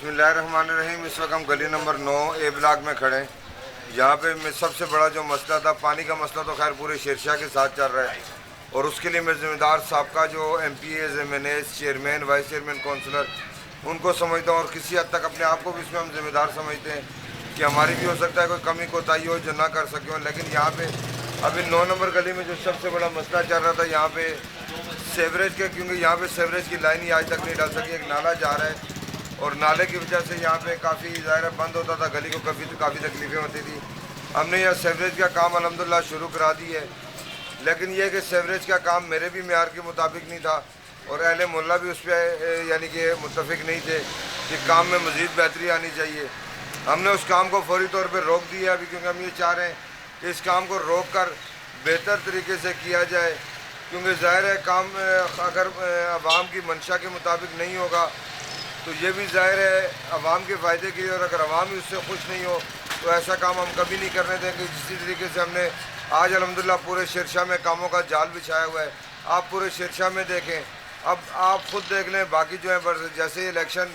बिस्मिल्लाहिर्रहमानिर्रहीम। इस वक्त हम गली नंबर 9 ए ब्लॉक में खड़े हैं। यहाँ पे सबसे बड़ा जो मसला था पानी का मसला, तो खैर पूरे शेरशाह के साथ चल रहा है, और उसके लिए मैं ज़िम्मेदार साबका जो MPAs, MNAs, chairman, vice chairman, councillor, उनको समझता हूँ, और किसी हद तक अपने आप को भी इसमें हम ज़िम्मेदार समझते हैं कि हमारी भी हो सकता है कोई कमी कोताही हो जो ना कर सके हो। लेकिन यहाँ पे अभी 9 नंबर गली में जो सबसे बड़ा मसला चल रहा था, यहाँ पे सेवरेज के, क्योंकि यहाँ पे सेवरेज की लाइन ही आज तक नहीं डाल सकी। एक नाला जा रहा है और नाले की वजह से यहाँ पे काफ़ी ज़ाहिर बंद होता था, गली को काफ़ी तकलीफ़ें होती थी। हमने यह सेवरेज का काम अल्हम्दुलिल्लाह शुरू करा दी है, लेकिन यह कि सेवरेज का काम मेरे भी मेयार के मुताबिक नहीं था, और अहले मोहल्ला भी उस पर यानी कि मुत्तफिक नहीं थे कि काम में मज़ीद बेहतरी आनी चाहिए। हमने उस काम को फौरी तौर पर रोक दिया अभी, क्योंकि हम ये चाह रहे हैं कि इस काम को रोक कर बेहतर तरीके से किया जाए, क्योंकि ज़ाहिर है काम अगर आवाम की मंशा के मुताबिक नहीं होगा तो ये भी ज़ाहिर है अवाम के फ़ायदे के लिए, और अगर अवाम ही उससे खुश नहीं हो तो ऐसा काम हम कभी नहीं करने देंगे। जिस तरीके से हमने आज अल्हम्दुलिल्लाह पूरे शेरशाह में कामों का जाल बिछाया हुआ है। आप पूरे शेरशाह में देखें, अब आप खुद देख लें, बाकी जो है जैसे इलेक्शन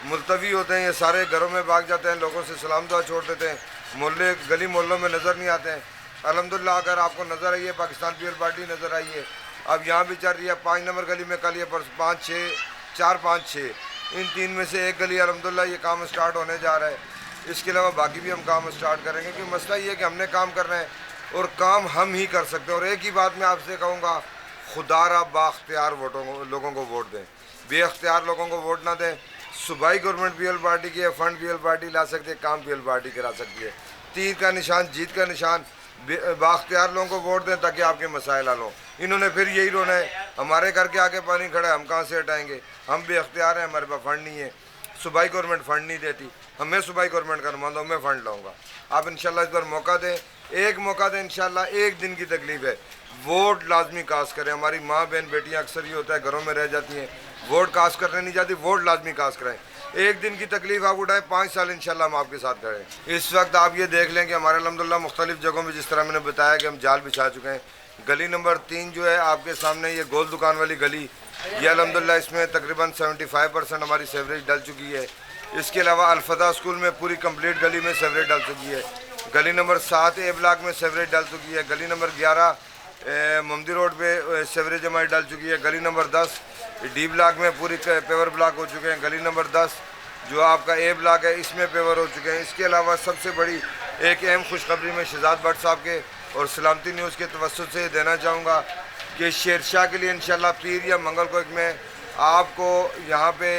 मुलतवी होते हैं ये सारे घरों में भाग जाते हैं, लोगों से सलाम दुआ छोड़ देते हैं, मोहल्ले गली मोहल्लों में नज़र नहीं आते हैं। अल्हम्दुलिल्लाह अगर आपको नज़र आई है पाकिस्तान पीपल पार्टी नज़र आई है, अब यहाँ भी चल रही है 5 नंबर गली में, कल ये पर 5, 6, 4, 5, 6 इन 3 में से एक गली अल्हम्दुलिल्लाह ये काम स्टार्ट होने जा रहा है। इसके अलावा बाकी भी हम काम स्टार्ट करेंगे, क्योंकि मसला ये है कि हमने काम करना है और काम हम ही कर सकते हैं। और एक ही बात मैं आपसे कहूँगा, खुदारा बाख्तियार लोगों को वोट दें, बेख्तियार लोगों को वोट ना दें। सूबाई गवर्नमेंट पीपल पार्टी की है, फंड पीपल पार्टी ला सकती है, काम पीपल पार्टी करा सकती है। तीर का निशान, जीत का निशान बाख्तियार लोगों को वोट दें ताकि आपके मसाइल हल हों। इन्होंने फिर यही रोना है, हमारे घर के आगे पानी खड़ा है, हम कहाँ से हटाएंगे, हम बेख्तियार हैं, हमारे पास फंड नहीं है, सूबाई गवर्नमेंट फंड नहीं देती, मैं सूबाई गवर्नमेंट का नुमाइंदा हूं, मैं फ़ंड लाऊंगा। आप इंशाल्लाह इस बार मौका दें, एक मौका दें इंशाल्लाह। एक दिन की तकलीफ़ है, वोट लाजमी कास्ट करें। हमारी माँ बहन बेटियाँ अक्सर ही होता है घरों में रह जाती हैं, वोट कास्ट करने नहीं जाती, वोट लाजमी कास्ट करें। एक दिन की तकलीफ़ आप उठाएं, 5 साल इंशाल्लाह हम आपके साथ खड़े हैं। इस वक्त आप ये देख लें कि हमारे अल्हम्दुलिल्लाह मुख्तलिफ़ जगहों में जिस तरह मैंने बताया कि हम जाल बिछा चुके हैं। गली नंबर 3 जो है आपके सामने, ये गोल दुकान वाली गली, ये अल्हम्दुलिल्लाह इसमें तकरीबन 75% हमारी सेवरेज डल चुकी है। इसके अलावा अलफदा स्कूल में पूरी कंप्लीट गली में सेवरेज डल चुकी है। गली नंबर 7 ए ब्लॉक में सेवरेज डल चुकी है। गली नंबर 11 ममदी रोड पे सेवरेज हमारी डल चुकी है। गली नंबर 10 डी ब्लॉक में पूरी पेवर ब्लॉक हो चुके हैं। गली नंबर 10 जो आपका ए ब्लॉक है इसमें पेवर हो चुके हैं। इसके अलावा सबसे बड़ी एक अहम खुशखबरी मैं शहजाद भट्ट साहब के और सलामती न्यूज़ के तवस्सुत से देना चाहूँगा कि शेरशाह के लिए इंशाल्लाह पीर या मंगल को एक में आपको यहाँ पे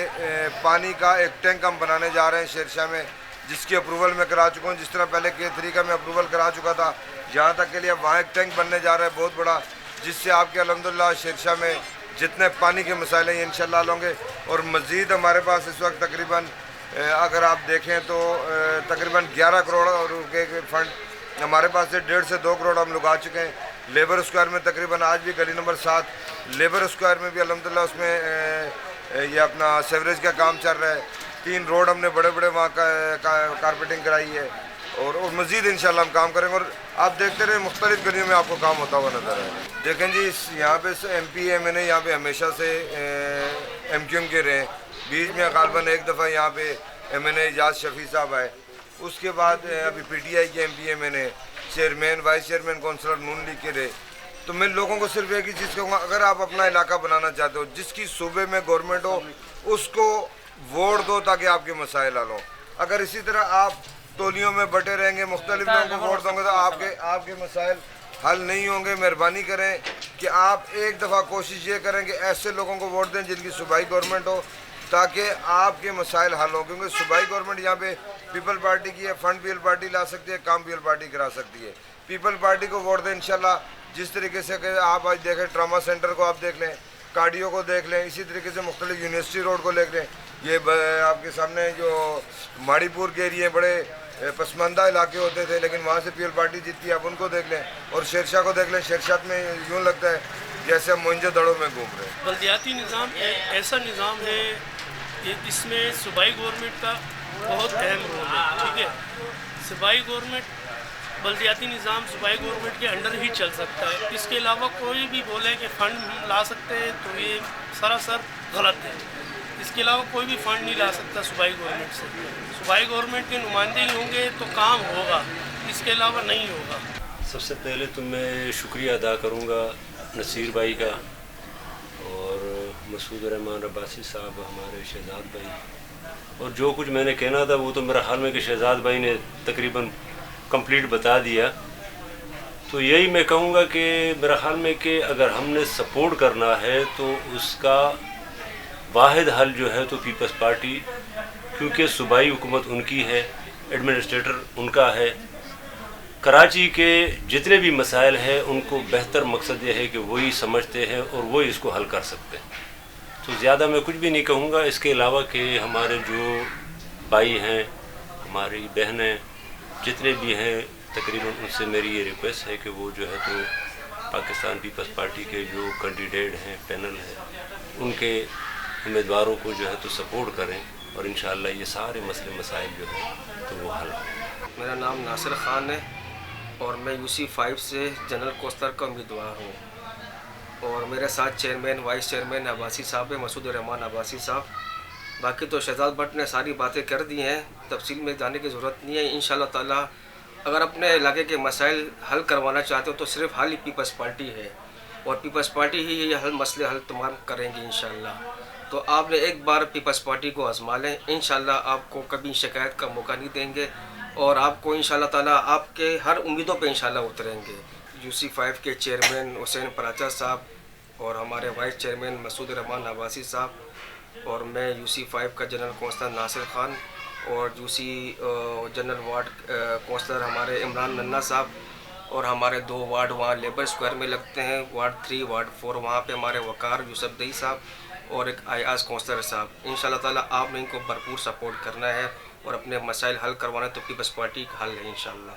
पानी का एक टैंक हम बनाने जा रहे हैं शेरशाह में, जिसकी अप्रूवल मैं करा चुका हूँ। जिस तरह पहले K3 का मैं अप्रूवल करा चुका था, जहाँ तक के लिए वहाँ एक टैंक बनने जा रहा है बहुत बड़ा, जिससे आपके अल्हम्दुलिल्लाह शेरशाह में जितने पानी के मसाइल हैं इंशाल्लाह हल होंगे। और मज़ीद हमारे पास इस वक्त तकरीबन अगर आप देखें तो तकरीबन 11 करोड़ रुपये के फंड हमारे पास से 1.5 से 2 करोड़ हम लगा चुके हैं। लेबर स्क्वायर में तकरीबन आज भी गली नंबर 7 लेबर स्क्वायर में भी अल्हम्दुलिल्लाह उसमें ये अपना सेवरेज का काम चल रहा है। 3 रोड हमने बड़े बड़े वहाँ कारपेटिंग कराई है, और मज़ीद इंशाल्लाह हम काम करेंगे। और आप देखते रहे मुख्तलिफ़ गलियों में आपको काम होता हुआ नज़र है। देखें जी, यहाँ पे MP MNA यहाँ पे हमेशा से MQM के रहे। बीच में गालबन एक दफ़ा यहाँ पे MNA एजाज शफी साहब आए, उसके बाद अभी PTI के MP MNA chairman, vice chairman, councillor Noon league के रहे। तो मैं लोगों को सिर्फ एक ही चीज़ कहूँगा, अगर आप अपना इलाका बनाना चाहते हो, जिसकी सूबे में गवर्नमेंट हो उसको वोट दो ताकि आपके मसाइल हल हों। अगर इसी तरह आप टोलियों में बटे रहेंगे, मुख्तलिफ लोगों को वोट दोगे तो आपके मसाइल हल नहीं होंगे। मेहरबानी करें कि आप एक दफ़ा कोशिश ये करें कि ऐसे लोगों को वोट दें जिनकी सूबाई गवर्नमेंट हो, ताकि आपके मसाइल हल हों। क्योंकि सूबाई गवर्नमेंट यहाँ पे पीपल पार्टी की है, फंड पीपल पार्टी ला सकती है, काम पीपल पार्टी करा सकती है। पीपल पार्टी को वोट दें इंशाल्लाह। जिस तरीके से कि आप आज देखें, ट्रामा सेंटर को आप देख लें, कार्डियो को देख लें, इसी तरीके से मुख्तलिफ यूनिवर्सिटी रोड को देख लें, ये आपके सामने जो माड़ीपुर के एरिए बड़े पसमानदा इलाके होते थे, लेकिन वहाँ से पीपल पार्टी जीतती है, आप उनको देख लें। और शेरशाह को देख लें, शेरशाह में यूँ लगता है जैसे हम मोइंजोदड़ो में घूम रहे हैं। बल्दियाती निज़ाम एक ऐसा निज़ाम है कि इसमें सूबाई गवर्नमेंट का बहुत अहम रोल है। ठीक है, सूबाई गवर्नमेंट, बल्दियाती निज़ाम सूबाई गवर्नमेंट के अंडर ही चल सकता है। इसके अलावा कोई भी बोले कि फ़ंड हम ला सकते हैं तो ये सरासर गलत है। اس کے علاوہ کوئی بھی فنڈ نہیں لا سکتا صوبائی گورنمنٹ سے. صوبائی گورنمنٹ کے نمائندے ہی ہوں گے تو کام ہوگا, اس کے علاوہ نہیں ہوگا. سب سے پہلے تو میں شکریہ ادا کروں گا نصیر بھائی کا اور مسعود الرحمان عباسی صاحب, ہمارے شہزاد بھائی, اور جو کچھ میں نے کہنا تھا وہ تو میرا حال میں کہ شہزاد بھائی نے تقریباً کمپلیٹ بتا دیا. تو یہی میں کہوں گا کہ میرا خیال میں کہ اگر ہم نے سپورٹ کرنا ہے تو اس کا واحد حل جو ہے تو پیپلز پارٹی, کیونکہ صوبائی حکومت ان کی ہے, ایڈمنسٹریٹر ان کا ہے, کراچی کے جتنے بھی مسائل ہیں ان کو بہتر مقصد یہ ہے کہ وہی سمجھتے ہیں اور وہی اس کو حل کر سکتے ہیں. تو زیادہ میں کچھ بھی نہیں کہوں گا اس کے علاوہ کہ ہمارے جو بھائی ہیں, ہماری بہنیں جتنے بھی ہیں, تقریباً ان سے میری یہ ریکویسٹ ہے کہ وہ جو ہے تو پاکستان پیپلز پارٹی کے جو کینڈیڈیٹ ہیں, پینل ہے, ان کے امیدواروں کو جو ہے تو سپورٹ کریں اور انشاءاللہ یہ سارے مسئلے مسائل جو ہیں تو وہ حل ہوں. میرا نام ناصر خان ہے اور میں UC5 سے جنرل کوسٹر کا امیدوار ہوں, اور میرے ساتھ چیئرمین وائس چیئرمین عباسی صاحب ہیں, مسعود الرحمان عباسی صاحب. باقی تو شہزاد بٹ نے ساری باتیں کر دی ہیں, تفصیل میں جانے کی ضرورت نہیں ہے. انشاءاللہ تعالیٰ اگر اپنے علاقے کے مسائل حل کروانا چاہتے ہو تو صرف حل ہی پیپلز پارٹی ہے, اور پیپلز پارٹی ہی یہ مسئلے حل تمام کریں گی انشاءاللہ. تو آپ نے ایک بار پیپلز پارٹی کو آزما لیں, انشاءاللہ آپ کو کبھی شکایت کا موقع نہیں دیں گے, اور آپ کو انشاءاللہ تعالیٰ آپ کے ہر امیدوں پہ انشاءاللہ اتریں گے. UC5 کے چیئرمین حسین پراچا صاحب اور ہمارے وائس چیئرمین مسعود الرحمان عباسی صاحب, اور میں UC5 کا جنرل کونسلر ناصر خان, اور جنرل وارڈ کونسلر ہمارے عمران ننا صاحب, اور ہمارے 2 وارڈ وہاں لیبر اسکوائر میں لگتے ہیں, وارڈ 3 وارڈ 4, وہاں پہ ہمارے وقار یوسف دئی صاحب اور ایک ایاز کونسلر صاحب. انشاءاللہ تعالیٰ آپ نے ان کو بھرپور سپورٹ کرنا ہے اور اپنے مسائل حل کروانا ہے, تو پیپلز پارٹی کا حل ہے انشاءاللہ.